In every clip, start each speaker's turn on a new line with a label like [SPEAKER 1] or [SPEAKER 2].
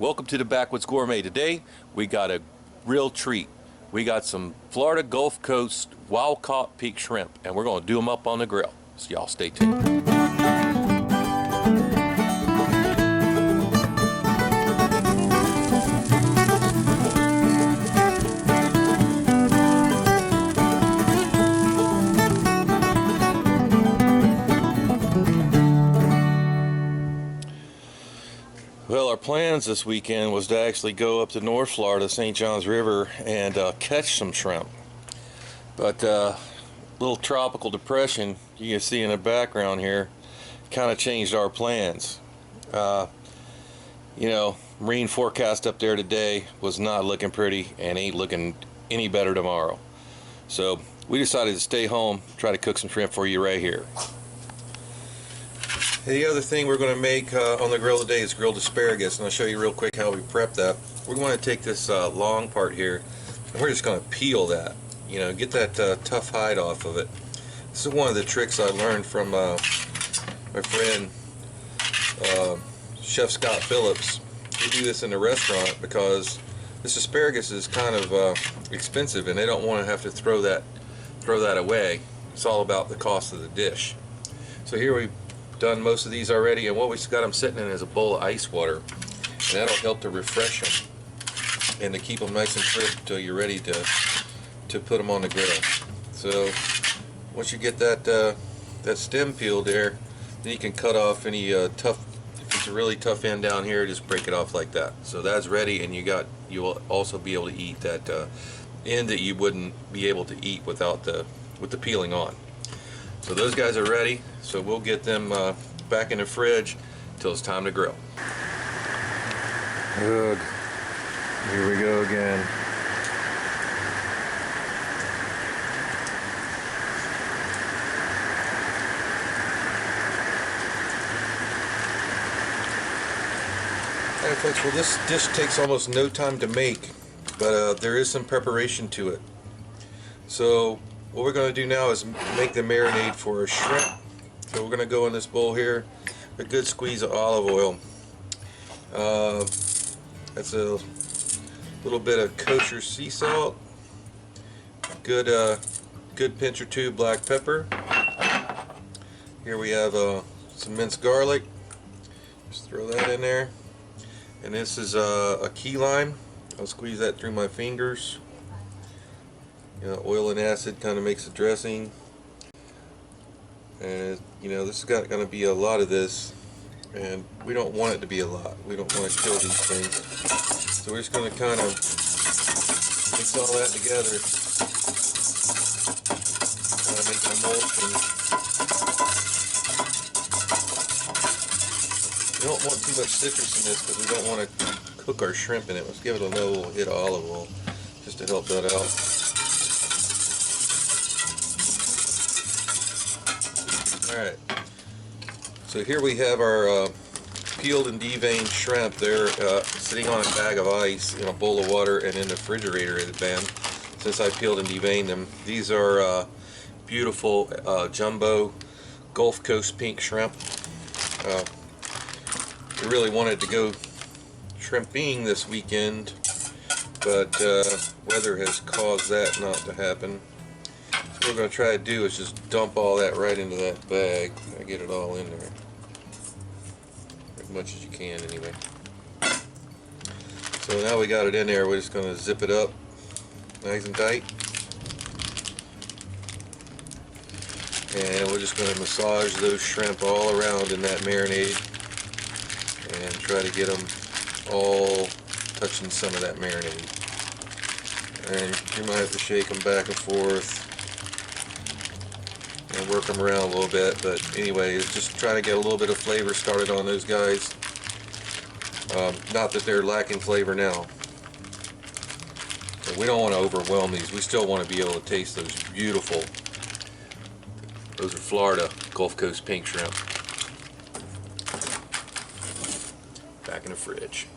[SPEAKER 1] welcome to the Backwoods Gourmet. Today we got a real treat. We got some Florida Gulf Coast wild-caught pink shrimp, and we're going to do them up on the grill. So y'all stay tuned. Well, our plans this weekend was to actually go up to North Florida, St. Johns River, and catch some shrimp. But little tropical depression you can see in the background here kind of changed our plans. You know, marine forecast up there today was not looking pretty and ain't looking any better tomorrow. So we decided to stay home, try to cook some shrimp for you right here. The other thing we're going to make on the grill today is grilled asparagus, and I'll show you real quick how we prep that. We're going to take this long part here, and we're just going to peel that, you know, get that tough hide off of it. This is one of the tricks I learned from my friend Chef Scott Phillips. We do this in the restaurant because this asparagus is kind of expensive, and they don't want to have to throw that away. It's all about the cost of the dish. So here we've done most of these already, and what we've got them sitting in is a bowl of ice water, and that'll help to refresh them and to keep them nice and crisp until you're ready to put them on the grill. So once you get that stem peeled there, then you can cut off any tough, if it's a really tough end down here, just break it off like that. So that's ready, and you will also be able to eat that end that you wouldn't be able to eat with the peeling on. So those guys are ready, so we'll get them back in the fridge until it's time to grill. Good. Here we go again. Alright folks, well this dish takes almost no time to make, but there is some preparation to it. So what we're going to do now is make the marinade for our shrimp. So we're going to go in this bowl here, a good squeeze of olive oil. That's a little bit of kosher sea salt, good pinch or two black pepper. Here we have some minced garlic. Just throw that in there. And this is a key lime. I'll squeeze that through my fingers. You know, oil and acid kind of makes a dressing, and you know this is going to be a lot of this, and we don't want it to be a lot. We don't want to kill these things, so we're just going to kind of mix all that together, kind of make an emulsion. We don't want too much citrus in this because we don't want to cook our shrimp in it. Let's give it a little hit of olive oil just to help that out. Alright, so here we have our peeled and deveined shrimp. They're sitting on a bag of ice in a bowl of water and in the refrigerator it had been since I peeled and deveined them. These are beautiful jumbo Gulf Coast pink shrimp. We really wanted to go shrimping this weekend, but weather has caused that not to happen. What we're going to try to do is just dump all that right into that bag. I get it all in there. As much as you can anyway. So now we got it in there, we're just going to zip it up nice and tight. And we're just going to massage those shrimp all around in that marinade and try to get them all touching some of that marinade. And you might have to shake them back and forth and work them around a little bit, but anyway, it's just trying to get a little bit of flavor started on those guys. Not that they're lacking flavor now. So we don't want to overwhelm these. We still want to be able to taste those beautiful, those are Florida Gulf Coast pink shrimp. Back in the fridge.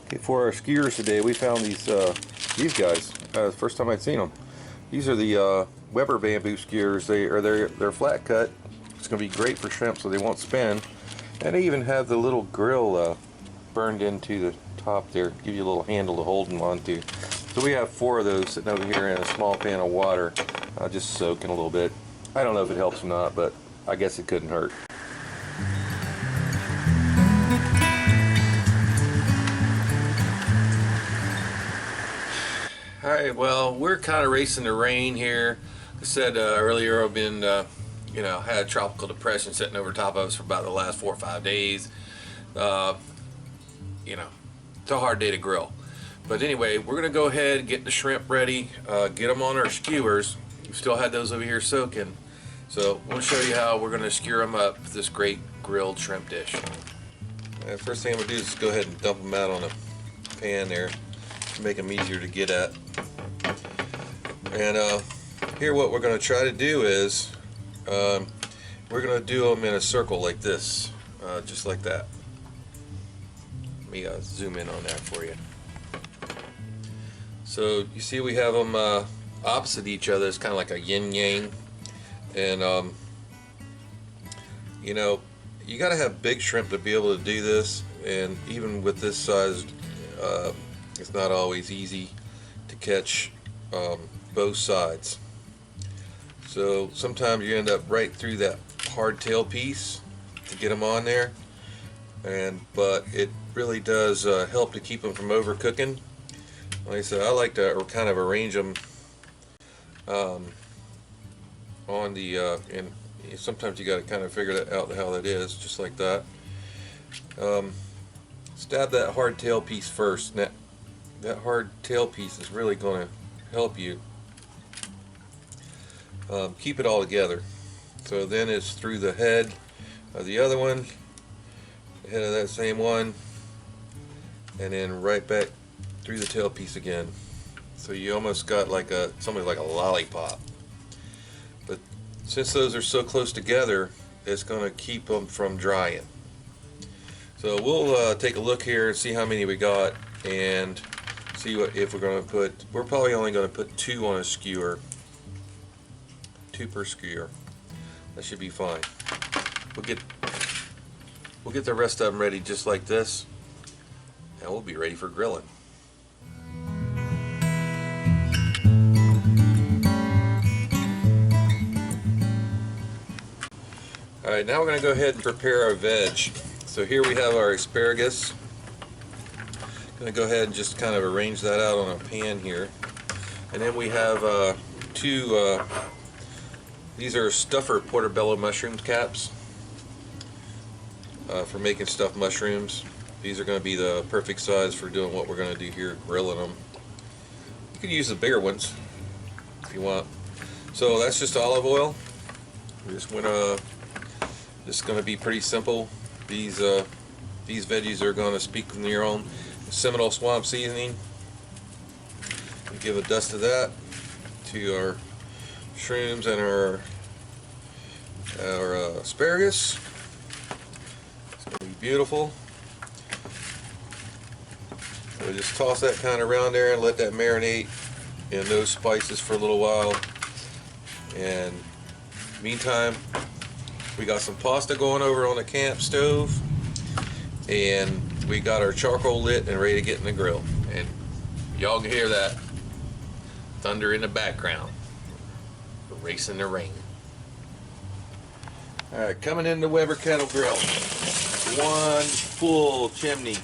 [SPEAKER 1] Okay, for our skewers today, we found these guys. First time I'd seen them. These are the Weber bamboo skewers. They're flat cut. It's going to be great for shrimp, so they won't spin. And they even have the little grill burned into the top there. Give you a little handle to hold them onto. So we have 4 of those sitting over here in a small pan of water, just soaking a little bit. I don't know if it helps or not, but I guess it couldn't hurt. Alright, well, we're kind of racing the rain here. I said earlier I've been, you know, had a tropical depression sitting over top of us for about the last 4 or 5 days. You know, it's a hard day to grill. But anyway, we're going to go ahead and get the shrimp ready, get them on our skewers. We still had those over here soaking. So we'll show you how we're going to skewer them up with this great grilled shrimp dish. First thing I'm going to do is go ahead and dump them out on a pan there to make them easier to get at. And here what we're going to try to do is we're going to do them in a circle like this, just like that. Let me zoom in on that for you. So you see we have them opposite each other. It's kind of like a yin-yang. And you know, you got to have big shrimp to be able to do this, and even with this size, it's not always easy to catch both sides. So sometimes you end up right through that hard tail piece to get them on there, but it really does help to keep them from overcooking. Like I said, I like to kind of arrange them on the and sometimes you got to kind of figure that out how that is, just like that. Stab that hard tail piece first. That hard tail piece is really going to help you keep it all together. So then it's through the head of the other one, the head of that same one, and then right back through the tail piece again. So you almost got like something like a lollipop. But since those are so close together, it's going to keep them from drying. So we'll take a look here and see how many we got, and see if we're going to put. We're probably only going to put 2 on a skewer, 2 per skewer. That should be fine. We'll get the rest of them ready just like this, and we'll be ready for grilling. Alright, now we're going to go ahead and prepare our veg. So here we have our asparagus. Going to go ahead and just kind of arrange that out on a pan here. And then we have 2, these are stuffer portobello mushroom caps for making stuffed mushrooms. These are going to be the perfect size for doing what we're going to do here, grilling them. You can use the bigger ones if you want. So that's just olive oil. We just want to. This is going to be pretty simple. These veggies are going to speak from their own. Seminole swamp seasoning. We give a dust of that to our shrooms and our asparagus. It's going to be beautiful. So just toss that kind of around there and let that marinate in those spices for a little while. And meantime, we got some pasta going over on the camp stove, and we got our charcoal lit and ready to get in the grill. And y'all can hear that thunder in the background. We're racing the rain. Alright, coming in the Weber Kettle grill. 1 full chimney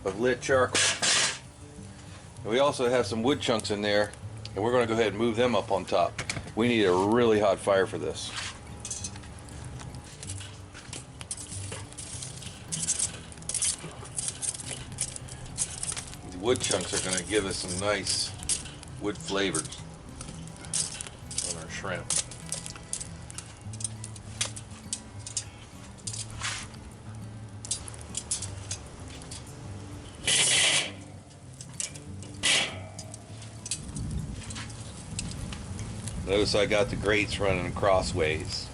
[SPEAKER 1] of lit charcoal. And we also have some wood chunks in there, and we're going to go ahead and move them up on top. We need a really hot fire for this. The wood chunks are going to give us some nice wood flavors on our shrimp. Notice I got the grates running crossways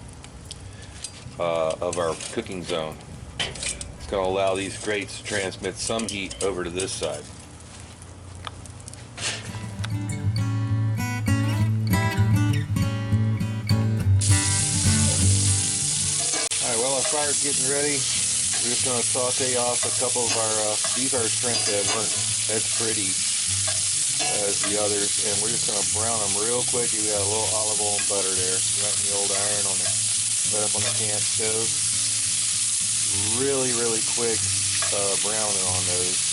[SPEAKER 1] of our cooking zone. It's going to allow these grates to transmit some heat over to this side. Alright, well, our fire fire's getting ready. We're just going to saute off a couple of our, these are shrimp that weren't as pretty as the others, and we're just going to brown them real quick. You got a little olive oil and butter there, right in the old iron on the, right up on the camp stove. Really, really quick browning on those.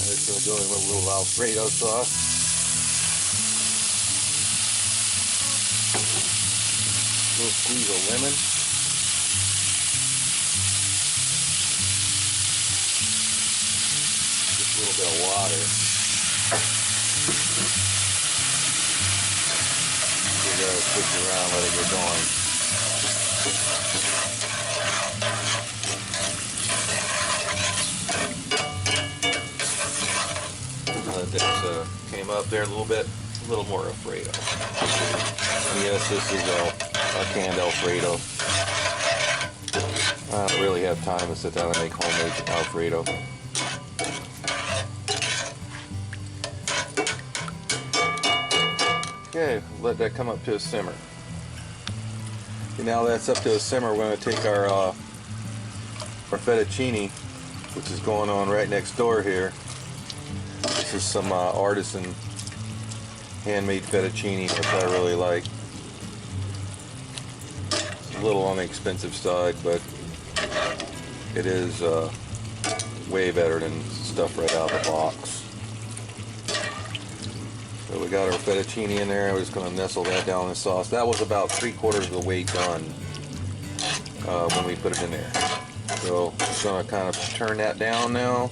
[SPEAKER 1] I'm just going to go in with a little Alfredo sauce. A little squeeze of lemon. Just a little bit of water. You gotta switch around, let it get going. Let this came up there a little bit, a little more Alfredo. And yes, this is our canned Alfredo. I don't really have time to sit down and make homemade Alfredo. Okay, let that come up to a simmer. Okay, now that's up to a simmer, we're going to take our fettuccine, which is going on right next door here. This is some artisan handmade fettuccine, which I really like. It's a little on the expensive side, but it is way better than stuff right out of the box. So we got our fettuccine in there. We're just going to nestle that down in the sauce. That was about 3/4 of the way done when we put it in there. So just going to kind of turn that down now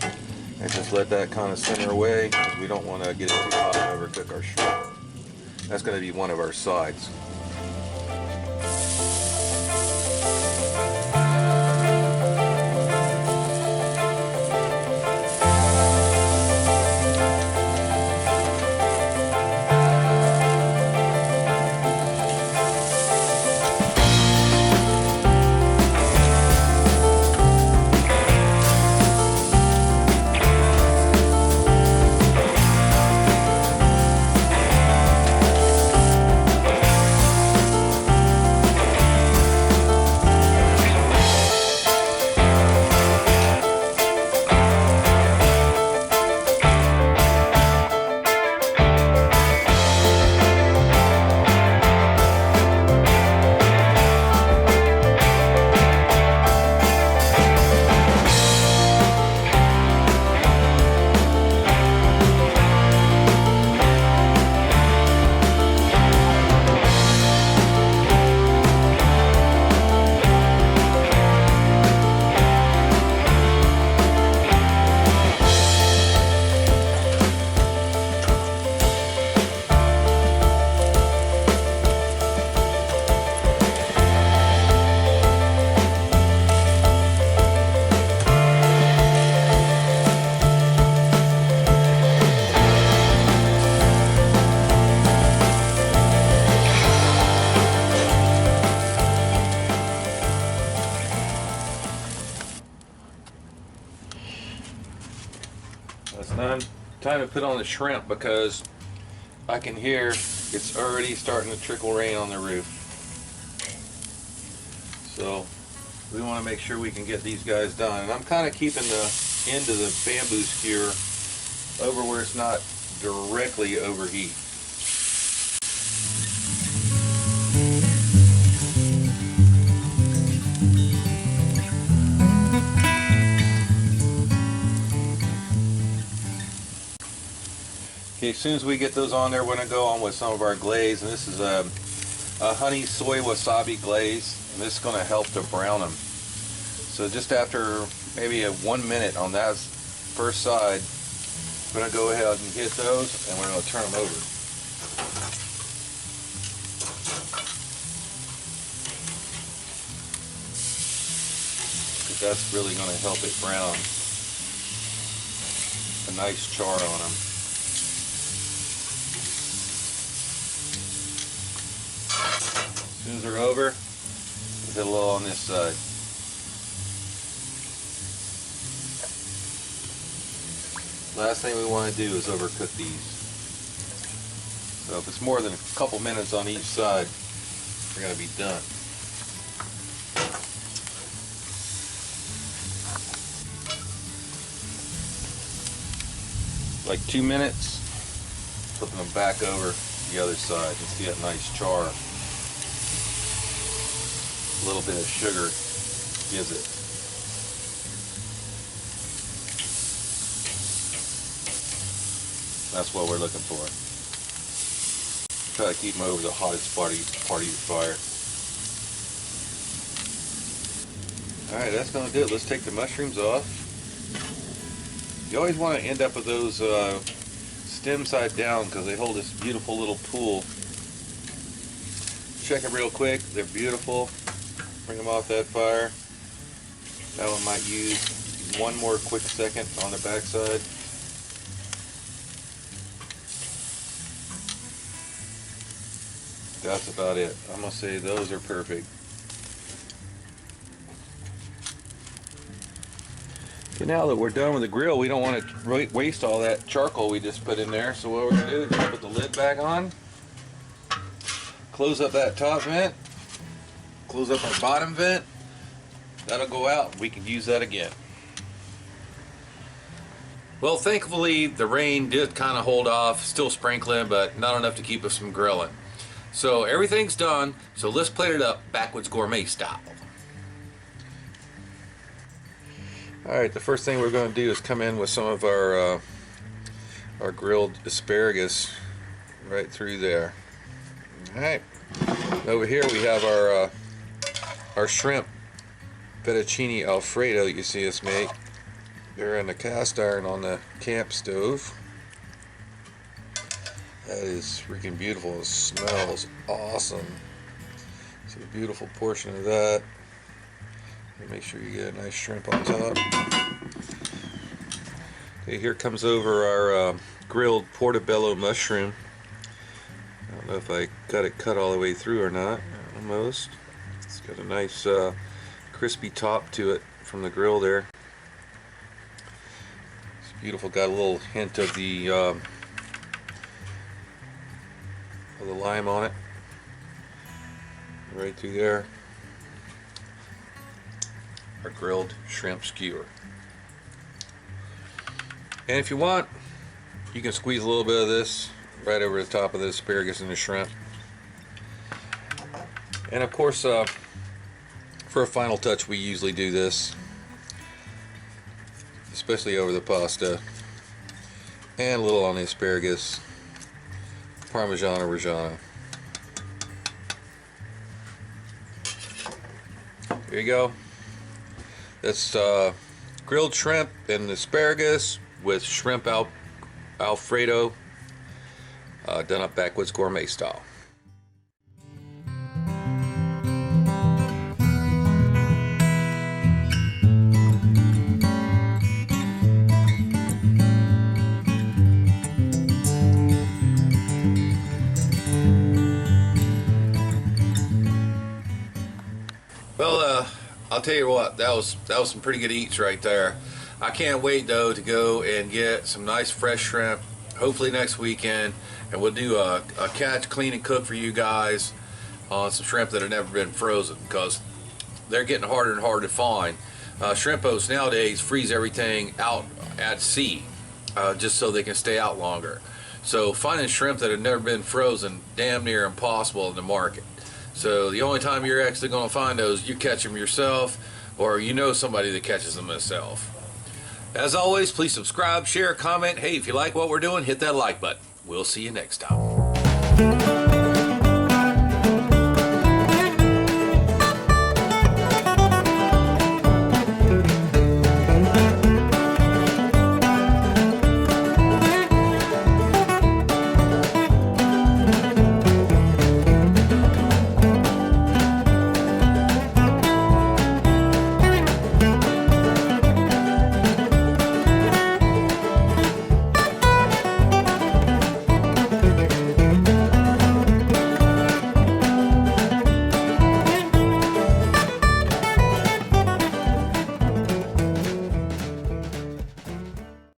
[SPEAKER 1] and just let that kind of simmer away, because we don't want to get it too hot and overcook our shrimp. That's going to be one of our sides. Time to put on the shrimp, because I can hear it's already starting to trickle rain on the roof. So we want to make sure we can get these guys done. And I'm kind of keeping the end of the bamboo skewer over where it's not directly overheat. Okay, as soon as we get those on there, we're going to go on with some of our glaze, and this is a honey soy wasabi glaze, and this is going to help to brown them. So just after maybe 1 minute on that first side, we're going to go ahead and hit those, and we're going to turn them over. Because that's really going to help it brown. A nice char on them. As soon as they're over, hit a little on this side. Last last thing we want to do is overcook these. So if it's more than a couple minutes on each side, we're going to be done. Like 2 minutes, flipping them back over the other side. You see that nice char. A little bit of sugar gives it. That's what we're looking for. Try to keep them over the hottest part of your fire. Alright, that's going to do it. Let's take the mushrooms off. You always want to end up with those stem side down because they hold this beautiful little pool. Check them real quick. They're beautiful. Bring them off that fire. That one might use one more quick second on the back side. That's about it. I'm going to say those are perfect. Okay, now that we're done with the grill, we don't want to waste all that charcoal we just put in there. So what we're going to do is just put the lid back on, close up that top vent, close up our bottom vent. That'll go out. We can use that again. Well, thankfully the rain did kind of hold off, still sprinkling, but not enough to keep us from grilling. So everything's done, so let's plate it up Backwoods Gourmet style. Alright, the first thing we're going to do is come in with some of our grilled asparagus right through there. Alright, over here we have our shrimp Fettuccine Alfredo that you see us make. They're in the cast iron on the camp stove. That is freaking beautiful. It smells awesome. See a beautiful portion of that. And make sure you get a nice shrimp on top. Okay, here comes over our grilled portobello mushroom. I don't know if I got it cut all the way through or not. Almost. It's got a nice crispy top to it from the grill there. It's beautiful. Got a little hint of the lime on it, right through there. Our grilled shrimp skewer. And if you want, you can squeeze a little bit of this right over the top of the asparagus and the shrimp. And of course, for a final touch, we usually do this, especially over the pasta, and a little on the asparagus. Parmesan or Reggiano. There you go. That's grilled shrimp and asparagus with shrimp Alfredo, done up Backwoods Gourmet style. Well, I'll tell you what, that was some pretty good eats right there. I can't wait though to go and get some nice fresh shrimp, hopefully next weekend, and we'll do a catch, clean, and cook for you guys on some shrimp that have never been frozen, because they're getting harder and harder to find. Shrimp boats nowadays freeze everything out at sea, just so they can stay out longer. So finding shrimp that have never been frozen, damn near impossible in the market. So the only time you're actually going to find those, you catch them yourself, or you know somebody that catches them themselves. As always, please subscribe, share, comment. Hey, if you like what we're doing, hit that like button. We'll see you next time.